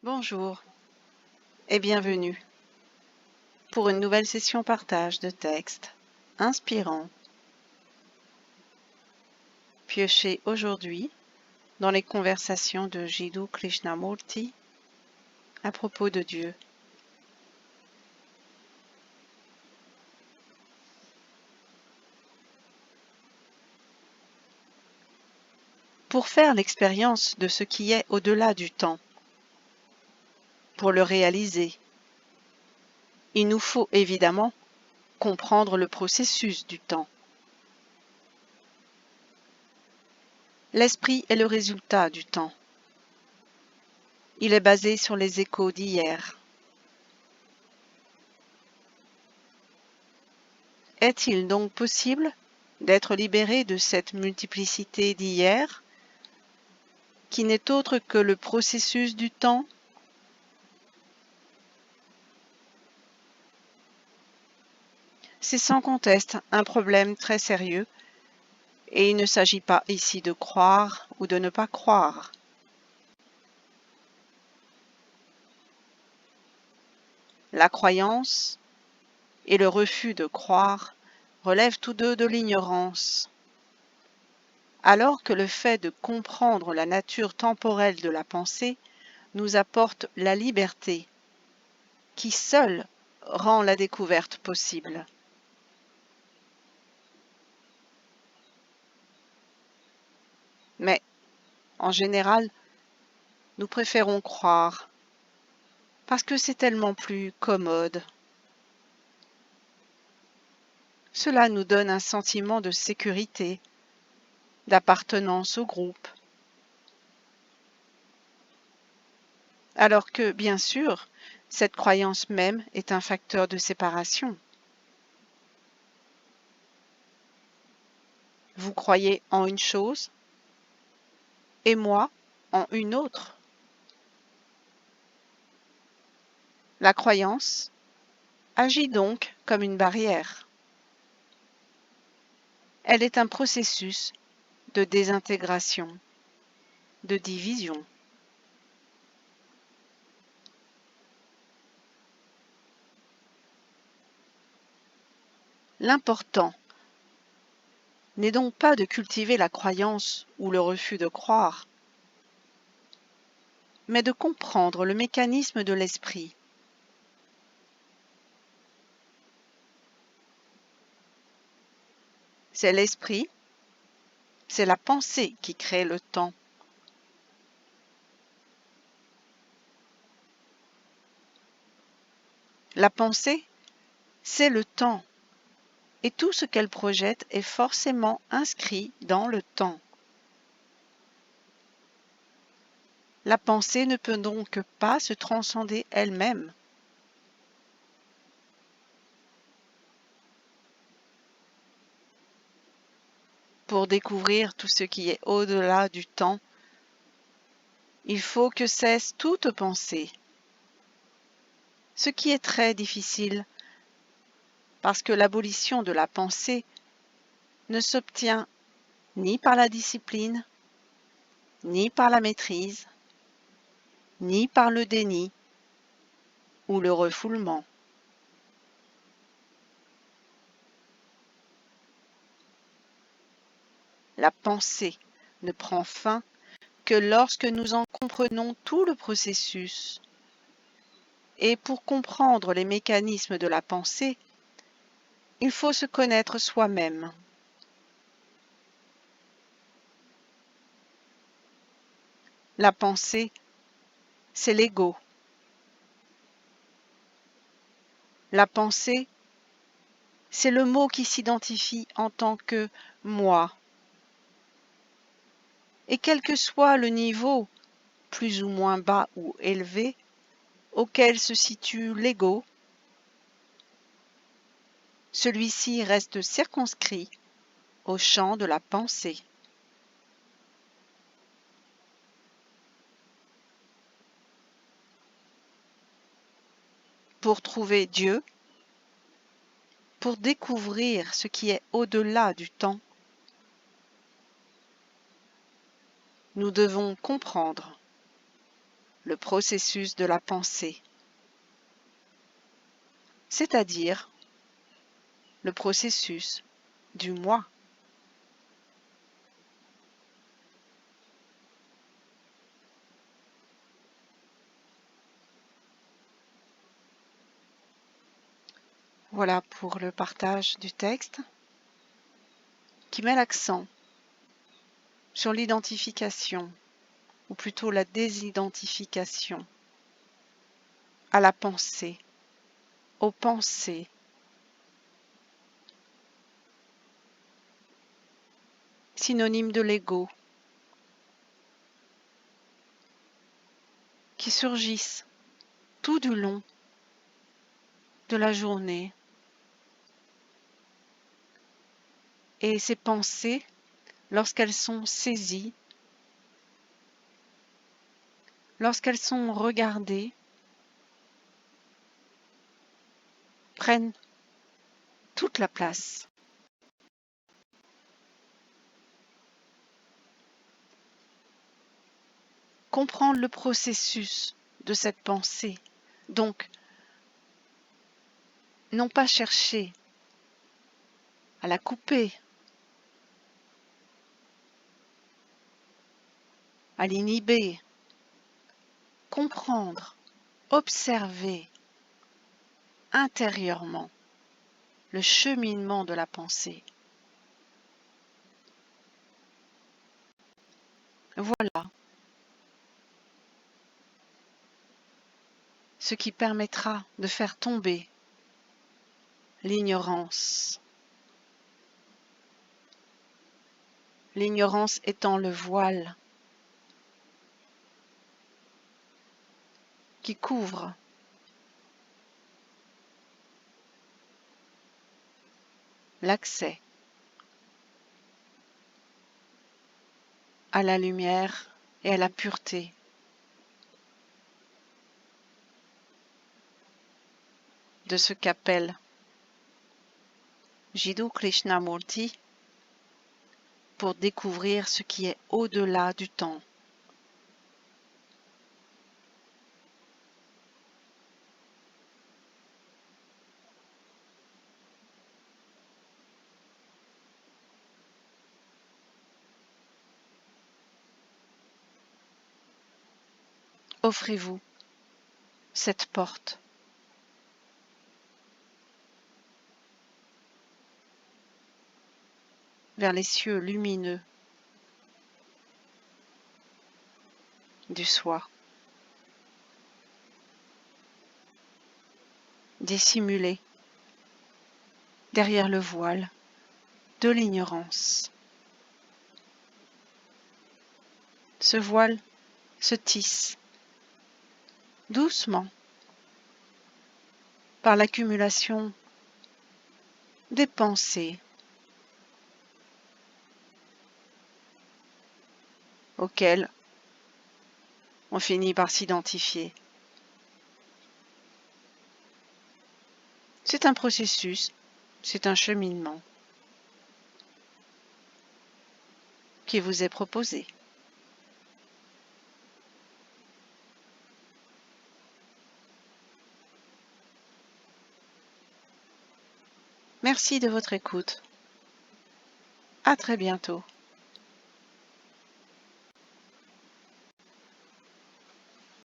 Bonjour et bienvenue pour une nouvelle session partage de textes inspirants, piochés aujourd'hui dans les conversations de Jiddu Krishnamurti à propos de Dieu. Pour faire l'expérience de ce qui est au-delà du temps, pour le réaliser, il nous faut évidemment comprendre le processus du temps. L'esprit est le résultat du temps. Il est basé sur les échos d'hier. Est-il donc possible d'être libéré de cette multiplicité d'hier, qui n'est autre que le processus du temps? C'est sans conteste un problème très sérieux, et il ne s'agit pas ici de croire ou de ne pas croire. La croyance et le refus de croire relèvent tous deux de l'ignorance, alors que le fait de comprendre la nature temporelle de la pensée nous apporte la liberté, qui seule rend la découverte possible. Mais, en général, nous préférons croire, parce que c'est tellement plus commode. Cela nous donne un sentiment de sécurité, d'appartenance au groupe. Alors que, bien sûr, cette croyance même est un facteur de séparation. Vous croyez en une chose et moi en une autre. La croyance agit donc comme une barrière. Elle est un processus de désintégration, de division. L'important n'est donc pas de cultiver la croyance ou le refus de croire, mais de comprendre le mécanisme de l'esprit. C'est l'esprit, c'est la pensée qui crée le temps. La pensée, c'est le temps, et tout ce qu'elle projette est forcément inscrit dans le temps. La pensée ne peut donc pas se transcender elle-même. Pour découvrir tout ce qui est au-delà du temps, il faut que cesse toute pensée, ce qui est très difficile parce que l'abolition de la pensée ne s'obtient ni par la discipline, ni par la maîtrise, ni par le déni ou le refoulement. La pensée ne prend fin que lorsque nous en comprenons tout le processus. Et pour comprendre les mécanismes de la pensée, il faut se connaître soi-même. La pensée, c'est l'ego. La pensée, c'est le mot qui s'identifie en tant que moi. Et quel que soit le niveau, plus ou moins bas ou élevé, auquel se situe l'ego, celui-ci reste circonscrit au champ de la pensée. Pour trouver Dieu, pour découvrir ce qui est au-delà du temps, nous devons comprendre le processus de la pensée, c'est-à-dire le processus du moi. Voilà pour le partage du texte qui met l'accent sur l'identification, ou plutôt la désidentification, à la pensée, aux pensées, synonyme de l'ego, qui surgissent tout du long de la journée. Et ces pensées, lorsqu'elles sont saisies, lorsqu'elles sont regardées, prennent toute la place. Comprendre le processus de cette pensée, donc non pas chercher à la couper, à l'inhiber, comprendre, observer intérieurement le cheminement de la pensée. Voilà ce qui permettra de faire tomber l'ignorance. L'ignorance étant le voile qui couvre l'accès à la lumière et à la pureté de ce qu'appelle Jiddu Krishnamurti pour découvrir ce qui est au-delà du temps. Offrez-vous cette porte vers les cieux lumineux du soi, dissimulé derrière le voile de l'ignorance. Ce voile se tisse doucement par l'accumulation des pensées auxquelles on finit par s'identifier. C'est un processus, c'est un cheminement qui vous est proposé. Merci de votre écoute. À très bientôt.